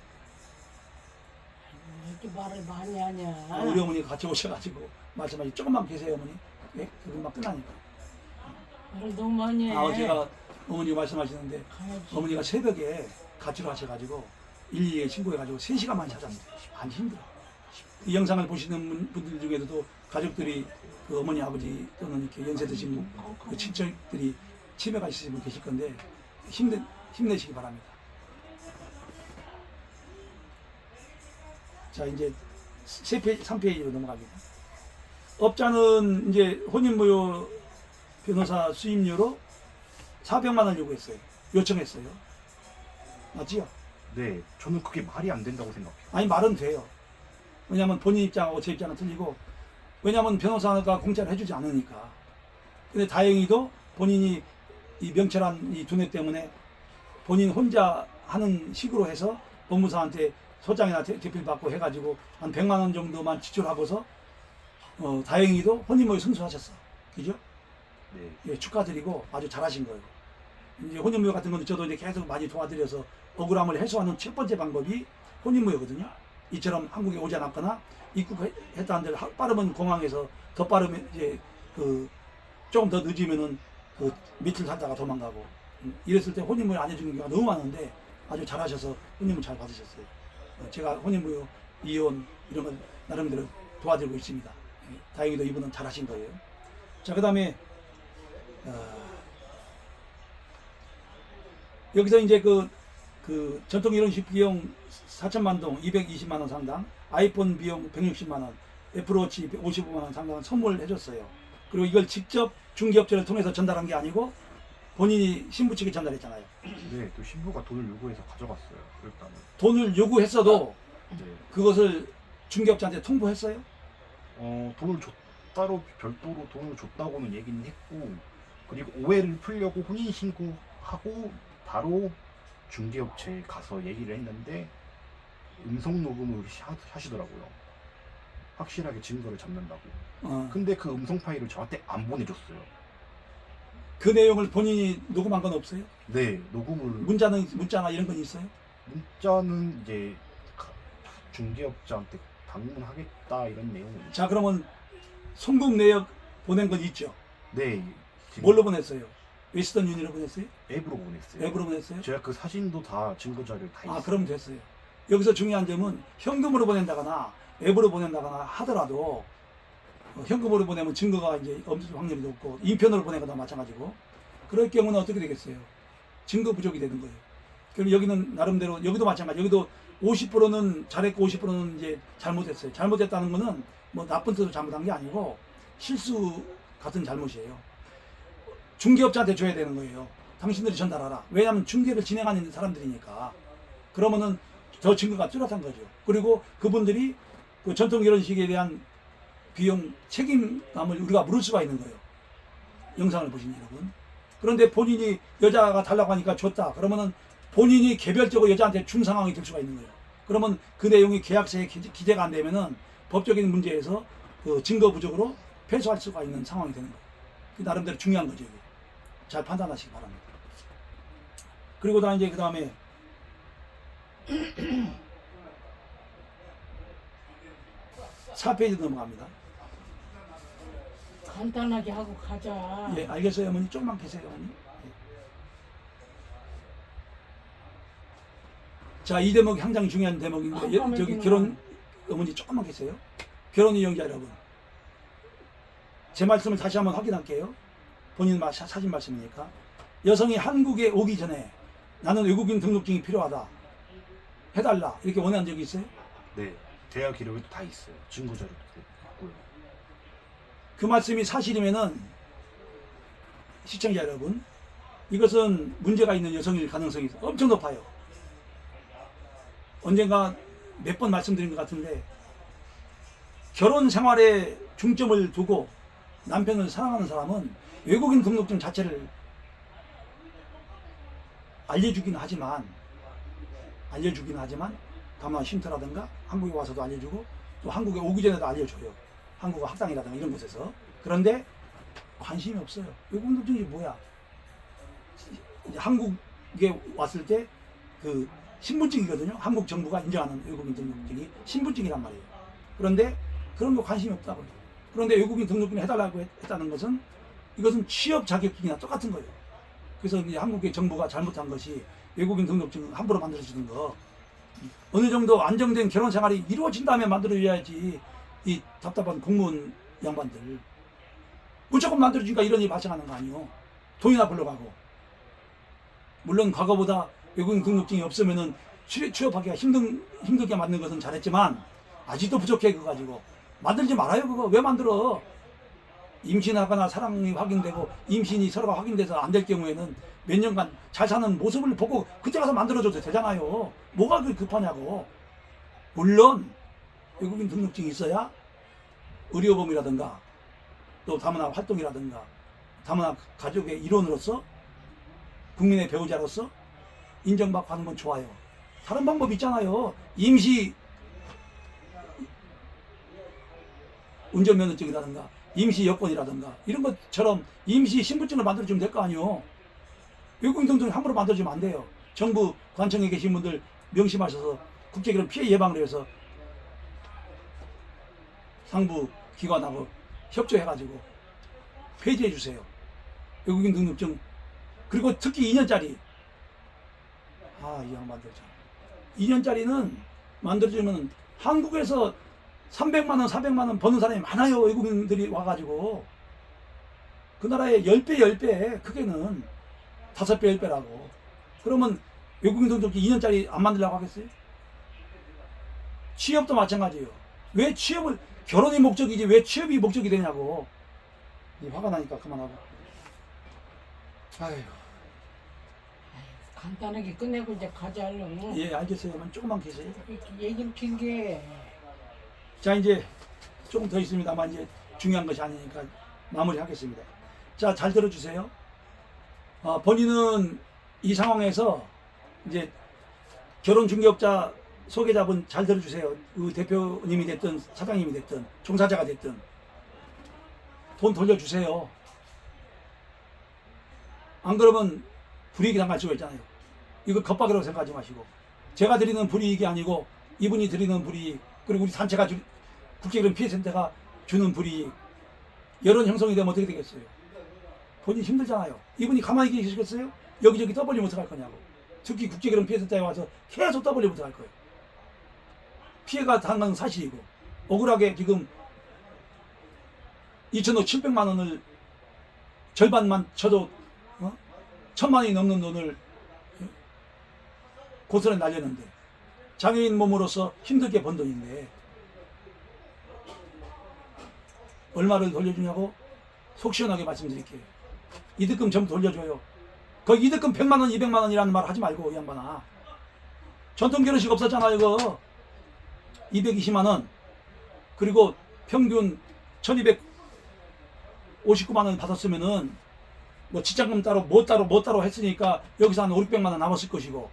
S3: 이렇게 말을 많이 하냐.
S1: 우리 어머니가 같이 오셔가지고 말씀하시 조금만 계세요, 어머니. 예, 그금방 끝나니까.
S3: 말을 너무 많이 해.
S1: 제가 어머니가 말씀하시는데
S3: 가야지.
S1: 어머니가 새벽에 가출을 하셔가지고 112에 신고해가지고 3시간만 찾았는데 많이 힘들어. 이 영상을 보시는 분들 중에서도 가족들이 그 어머니 아버지 또는 이렇게 연세 드신 그 친척들이 치매가 있으신 분 계실 건데 힘내시기 바랍니다. 자, 이제 3페이지로 넘어갑니다. 업자는 이제 혼인무효 변호사 수임료로 400만 원 요청했어요. 맞지요?
S2: 네, 저는 그게 말이 안 된다고 생각해요.
S1: 아니, 말은 돼요. 왜냐하면 본인 입장하고 제 입장은 틀리고, 왜냐하면 변호사가 공짜로 해주지 않으니까. 근데 다행히도 본인이 이 명철한 이 두뇌 때문에 본인 혼자 하는 식으로 해서 법무사한테 소장이나 대필 받고 해가지고 한 100만 원 정도만 지출하고서 다행히도 혼인무효 승소하셨어. 그죠?
S2: 네.
S1: 예, 축하드리고 아주 잘하신 거예요. 이제 혼인무효 같은 건 저도 이제 계속 많이 도와드려서 억울함을 해소하는 첫 번째 방법이 혼인무효거든요. 이처럼 한국에 오지 않았거나 입국했다는 데를 빠르면 공항에서 더 빠르면 이제 그 조금 더 늦으면은 그 며칠 살다가 도망가고 이랬을 때 혼인무효 안 해주는 경우가 너무 많은데 아주 잘하셔서 혼인무효 잘 받으셨어요. 제가 혼인무효 이혼 이런 걸 나름대로 도와드리고 있습니다. 다행히도 이분은 잘하신 거예요. 자, 그다음에 여기서 이제 그 전통 결혼식 비용 4천만 동 220만 원 상당, 아이폰 비용 160만 원, 애플워치 55만 원 상당을 선물해 줬어요. 그리고 이걸 직접 중개업체를 통해서 전달한 게 아니고 본인이 신부 측에 전달했잖아요.
S2: 네, 또 신부가 돈을 요구해서 가져갔어요. 일단은.
S1: 돈을 요구했어도
S2: 네.
S1: 그것을 중개업자한테 통보했어요?
S2: 돈을 따로 별도로 돈을 줬다고는 얘기는 했고, 그리고 오해를 풀려고 혼인신고하고 바로 중개업체에 가서 얘기를 했는데 음성 녹음을 하시더라고요. 확실하게 증거를 잡는다고. 근데 그 음성 파일을 저한테 안 보내줬어요.
S1: 그 내용을 본인이 녹음한 건 없어요?
S2: 네, 녹음을.
S1: 문자나 이런 건 있어요?
S2: 문자는 이제 중개업자한테 방문하겠다 이런 내용은.
S1: 자, 그러면 송금 내역 보낸 건 있죠?
S2: 네. 지금
S1: 뭘로 보냈어요? 웨스턴 유니로 보냈어요?
S2: 앱으로 보냈어요.
S1: 앱으로 보냈어요?
S2: 제가 그 사진도 다 증거 자료 다 있어요.
S1: 그럼 됐어요. 여기서 중요한 점은 현금으로 보낸다거나 앱으로 보낸다거나 하더라도 현금으로 보내면 증거가 이제 없을 확률이 높고 인편으로 보내거나 마찬가지고 그럴 경우는 어떻게 되겠어요? 증거 부족이 되는 거예요. 그럼 여기는 나름대로 여기도 마찬가지. 여기도 50%는 잘했고 50%는 이제 잘못했어요. 잘못했다는 거는 뭐 나쁜 뜻으로 잘못한 게 아니고 실수 같은 잘못이에요. 중개업자한테 줘야 되는 거예요. 당신들이 전달하라. 왜냐하면 중개를 진행하는 사람들이니까. 그러면은 더 증거가 뚜렷한 거죠. 그리고 그분들이 그 전통 결혼식에 대한 비용 책임감을 우리가 물을 수가 있는 거예요. 영상을 보신 여러분. 그런데 본인이 여자가 달라고 하니까 줬다. 그러면은 본인이 개별적으로 여자한테 준 상황이 될 수가 있는 거예요. 그러면 그 내용이 계약서에 기재가 안 되면은 법적인 문제에서 그 증거 부족으로 패소할 수가 있는 상황이 되는 거예요. 그 나름대로 중요한 거죠. 이게. 잘 판단하시기 바랍니다. 그리고 다 이제 그 다음에 4페이지 넘어갑니다.
S3: 간단하게 하고 가자.
S1: 예, 알겠어요, 어머니. 조금만 계세요, 어머니. 예. 자, 이 대목이 굉장히 중요한 대목인데, 저기 결혼, 어머니 조금만 계세요. 결혼 이용자 여러분. 제 말씀을 다시 한번 확인할게요. 본인 사진 말씀이니까. 여성이 한국에 오기 전에 나는 외국인 등록증이 필요하다. 해달라. 이렇게 원한 적이 있어요?
S2: 네, 대화 기록에도 다 있어요. 증거 자료도 있고요.
S1: 그 말씀이 사실이면은 시청자 여러분, 이것은 문제가 있는 여성일 가능성이 엄청 높아요. 언젠가 몇 번 말씀드린 것 같은데 결혼 생활에 중점을 두고 남편을 사랑하는 사람은 외국인 등록증 자체를 알려주긴 하지만 다만 쉼터라든가 한국에 와서도 알려주고 또 한국에 오기 전에도 알려줘요. 한국어 학당이라든가 이런 곳에서. 그런데 관심이 없어요. 외국인 등록증이 뭐야? 이제 한국에 왔을 때 그 신분증이거든요. 한국 정부가 인정하는 외국인 등록증이 신분증이란 말이에요. 그런데 그런 거 관심이 없다고요. 그런데 외국인 등록증을 해달라고 했다는 것은 이것은 취업 자격증이나 똑같은 거예요. 그래서 이제 한국의 정부가 잘못한 것이 외국인 등록증 함부로 만들어주는 거. 어느 정도 안정된 결혼 생활이 이루어진 다음에 만들어줘야지. 이 답답한 공무원 양반들 무조건 만들어주니까 이런 일이 발생하는 거 아니에요. 돈이나 벌러 가고. 물론 과거보다 외국인 등록증이 없으면은 취업하기가 힘들게 만든 것은 잘했지만 아직도 부족해. 그거 가지고 만들지 말아요. 그거 왜 만들어? 임신하거나 사랑이 확인되고 임신이 서로가 확인돼서 안 될 경우에는 몇 년간 잘 사는 모습을 보고 그때 가서 만들어줘도 되잖아요. 뭐가 그렇게 급하냐고. 물론 외국인 등록증이 있어야 의료보험이라든가 또 다문화 활동이라든가 다문화 가족의 일원으로서 국민의 배우자로서 인정받고 하는 건 좋아요. 다른 방법이 있잖아요. 임시 운전면허증이라든가 임시 여권이라든가 이런 것처럼 임시 신분증을 만들어주면 될 거 아니에요. 외국인 등록증 함부로 만들어주면 안 돼요. 정부 관청에 계신 분들 명심하셔서 국제결혼 피해 예방을 위해서 상부 기관하고 협조해가지고 폐지해 주세요. 외국인 등록증. 그리고 특히 2년짜리. 이 양반들 참. 2년짜리는 만들어주면 한국에서 300만 원, 400만 원 버는 사람이 많아요. 외국인들이 와가지고. 그 나라의 10배, 10배, 크게는 5배, 10배라고. 그러면 외국인 등록증 2년짜리 안 만들려고 하겠어요? 취업도 마찬가지예요. 왜 취업을, 결혼이 목적이지 왜 취업이 목적이 되냐고. 화가 나니까 그만하고. 아휴.
S3: 간단하게 끝내고 이제 가자 얼른.
S1: 예, 알겠어요. 조금만 계세요.
S3: 얘기를 길게.
S1: 자, 이제 조금 더 있습니다만 이제 중요한 것이 아니니까 마무리하겠습니다. 자, 잘 들어주세요. 본인은 이 상황에서 이제 결혼중개업자 소개자분 잘 들어주세요. 그 대표님이 됐든 사장님이 됐든 종사자가 됐든 돈 돌려주세요. 안 그러면 불이익이 당할 수가 있잖아요. 이거 겁박이라고 생각하지 마시고, 제가 드리는 불이익이 아니고 이분이 드리는 불이익, 그리고 우리 단체가 국제기름 피해센터가 주는 불이익, 여론 형성이 되면 어떻게 되겠어요? 본인 힘들잖아요. 이분이 가만히 계시겠어요? 여기저기 떠벌리면 어떡할 거냐고. 특히 국제기름 피해센터에 와서 계속 떠벌리면 어떡할 거예요? 피해가 당한 건 사실이고, 억울하게 지금 2,700만 원을 절반만 쳐도 1,000만 원이 넘는 돈을 고스란히 날렸는데, 장애인 몸으로서 힘들게 번 돈인데 얼마를 돌려주냐고 속 시원하게 말씀드릴게요. 이득금 전부 돌려줘요. 그 이득금 100만 원, 200만 원이라는 말 하지 말고, 이 양반아. 전통 결혼식 없었잖아, 이거. 220만 원. 그리고 평균 1,259만 원 받았으면은 뭐 지장금 따로 뭐 따로 했으니까 여기서 한 5, 600만 원 남았을 것이고,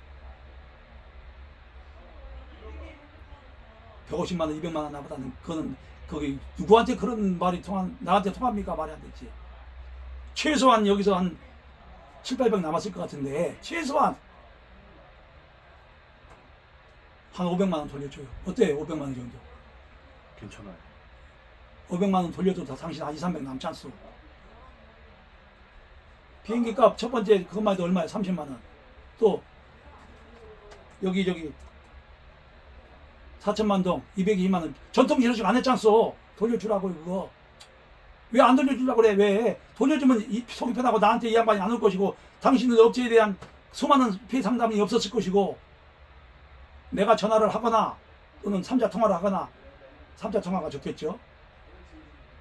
S1: 150만 원, 200만 원 남았다는 그거는 거기 누구한테 그런 말이 나한테 통합니까? 말이 안 되지. 최소한 여기서 한 7, 800 남았을 것 같은데, 최소한 한 500만 원 돌려줘요. 어때요? 500만 원 정도.
S2: 괜찮아요.
S1: 500만 원 돌려도 다 당신 한 2, 300 남지 않소. 비행기 값 첫 번째 그것만 해도 얼마야? 30만 원. 또 여기 4천만 동 202만 원. 전통 결혼식 안 했잖소. 돌려주라고. 그거 왜 안 돌려주려고 그래? 왜 돌려주면 속이 편하고 나한테 이 양반이 안 올 것이고, 당신들 업체에 대한 수많은 피해 상담이 없었을 것이고, 내가 전화를 하거나 또는 3자 통화를 하거나, 3자 통화가 좋겠죠.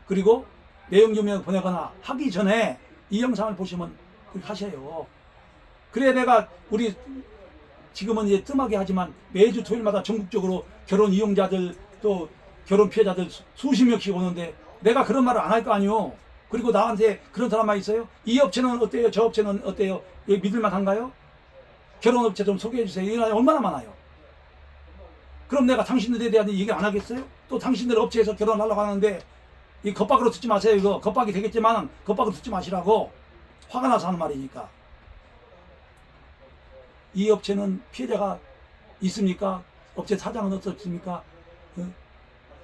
S1: 그리고 내용 증명 보내거나 하기 전에 이 영상을 보시면 그렇게 하셔요. 그래야 내가 우리 지금은 이제 뜸하게 하지만 매주 토요일마다 전국적으로 결혼 이용자들 또 결혼 피해자들 수십 명씩 오는데 내가 그런 말을 안 할 거 아니오. 그리고 나한테 그런 사람만 있어요? 이 업체는 어때요? 저 업체는 어때요? 여기 믿을만한가요? 결혼업체 좀 소개해 주세요. 이런 얼마나 많아요. 그럼 내가 당신들에 대한 얘기 안 하겠어요? 또 당신들 업체에서 결혼하려고 하는데 이 겁박으로 듣지 마세요. 이거 겁박이 되겠지만 겁박으로 듣지 마시라고. 화가 나서 하는 말이니까. 이 업체는 피해자가 있습니까? 업체 사장은 어떻습니까?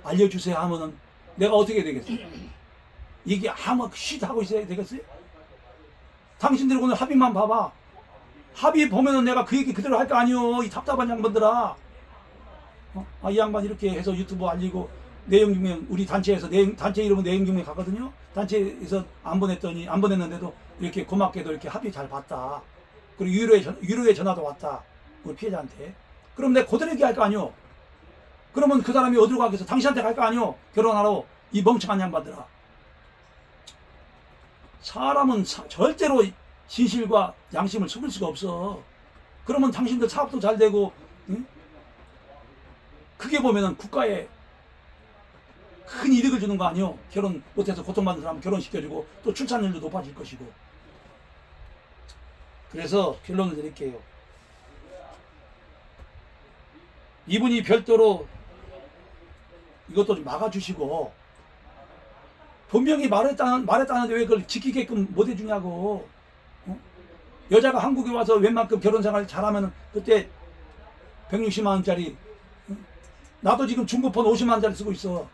S1: 알려주세요 하면은 내가 어떻게 되겠어요? 이게 아무 쉿 하고 있어야 되겠어요? 당신들이 오늘 합의만 봐봐. 합의 보면은 내가 그 얘기 그대로 할 거 아니오. 이 답답한 양반들아. 이 양반 이렇게 해서 유튜브 알리고 내용 증명, 우리 단체에서 단체 이름은 내용 증명 가거든요. 단체에서 안 보냈는데도 이렇게 고맙게도 이렇게 합의 잘 봤다. 그리고 유료의 전화도 왔다. 우리 피해자한테. 그럼 내가 그대로 얘기할 거 아니오. 그러면 그 사람이 어디로 가겠어? 당신한테 갈 거 아니오. 결혼하러. 이 멍청한 양반들아. 사람은 절대로 진실과 양심을 속일 수가 없어. 그러면 당신들 사업도 잘 되고, 응? 크게 보면은 국가에 큰 이득을 주는 거 아니오. 결혼 못해서 고통받는 사람 결혼시켜주고 또 출산율도 높아질 것이고. 그래서 결론을 드릴게요. 이분이 별도로 이것도 좀 막아주시고, 분명히 말했다는데 왜 그걸 지키게끔 못 해주냐고. 여자가 한국에 와서 웬만큼 결혼생활 잘하면 그때 160만 원짜리, 나도 지금 중고폰 50만 원짜리 쓰고 있어.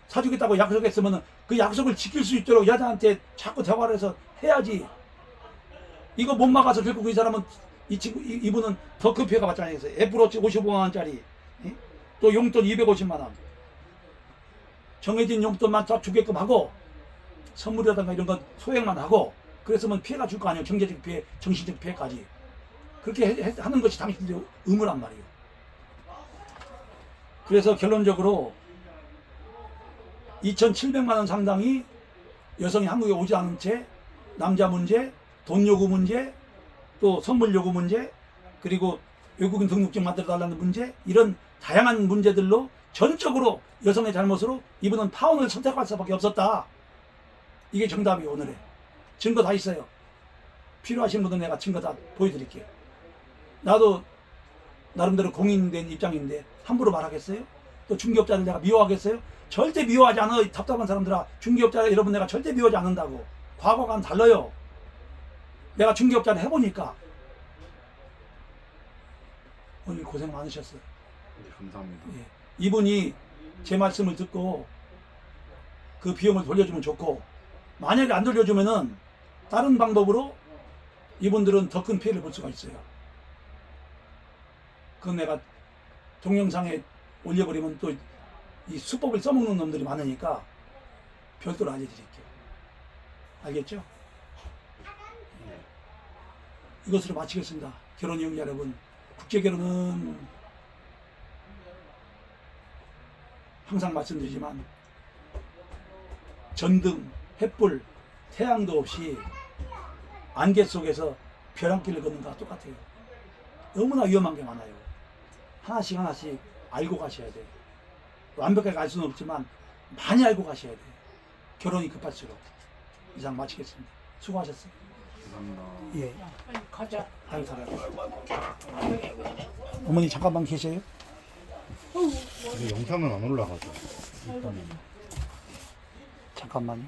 S1: 사주겠다고 약속했으면 그 약속을 지킬 수 있도록 여자한테 자꾸 대화를 해서 해야지. 이거 못 막아서 결국 이 사람은 이분은 더 큰 피해가 받지 않겠어요. 애플워치 55만 원짜리, 또 용돈 250만 원, 정해진 용돈만 다 주게끔 하고 선물이라든가 이런 건 소액만 하고 그랬으면 피해가 줄 거 아니에요. 경제적 피해, 정신적 피해까지. 그렇게 하는 것이 당신들의 의무란 말이에요. 그래서 결론적으로 2,700만 원 상당이 여성이 한국에 오지 않은 채 남자 문제, 돈 요구 문제, 또 선물 요구 문제, 그리고 외국인 등록증 만들어 달라는 문제, 이런 다양한 문제들로 전적으로 여성의 잘못으로 이분은 파혼을 선택할 수밖에 없었다. 이게 정답이에요. 오늘의 증거 다 있어요. 필요하신 분은 내가 증거 다 보여드릴게요. 나도 나름대로 공인된 입장인데 함부로 말하겠어요? 또 중개업자를 내가 미워하겠어요? 절대 미워하지 않아. 이 답답한 사람들아, 중개업자 여러분 내가 절대 미워하지 않는다고. 과거와는 달라요. 내가 중개업자를 해보니까. 오늘 고생 많으셨어요.
S2: 네, 감사합니다.
S1: 예. 이분이 제 말씀을 듣고 그 비용을 돌려주면 좋고, 만약에 안 돌려주면은 다른 방법으로 이분들은 더 큰 피해를 볼 수가 있어요. 그건 내가 동영상에 올려버리면 또 이 수법을 써먹는 놈들이 많으니까 별도로 알려드릴게요. 알겠죠? 이것으로 마치겠습니다. 결혼 이용자 여러분, 국제결혼은 항상 말씀드리지만 전등, 햇불, 태양도 없이 안개 속에서 벼랑길을 걷는 거와 똑같아요. 너무나 위험한 게 많아요. 하나씩 하나씩 알고 가셔야 돼요. 완벽하게 알 수는 없지만 많이 알고 가셔야 돼요. 결혼이 급할수록. 이상 마치겠습니다. 수고하셨어요.
S2: 감사합니다.
S1: 예.
S3: 빨리 가자.
S1: 아유, 살아요. 어머니 잠깐만 계세요?
S2: 근데 영상은 안 올라가죠.
S1: 잠깐만요.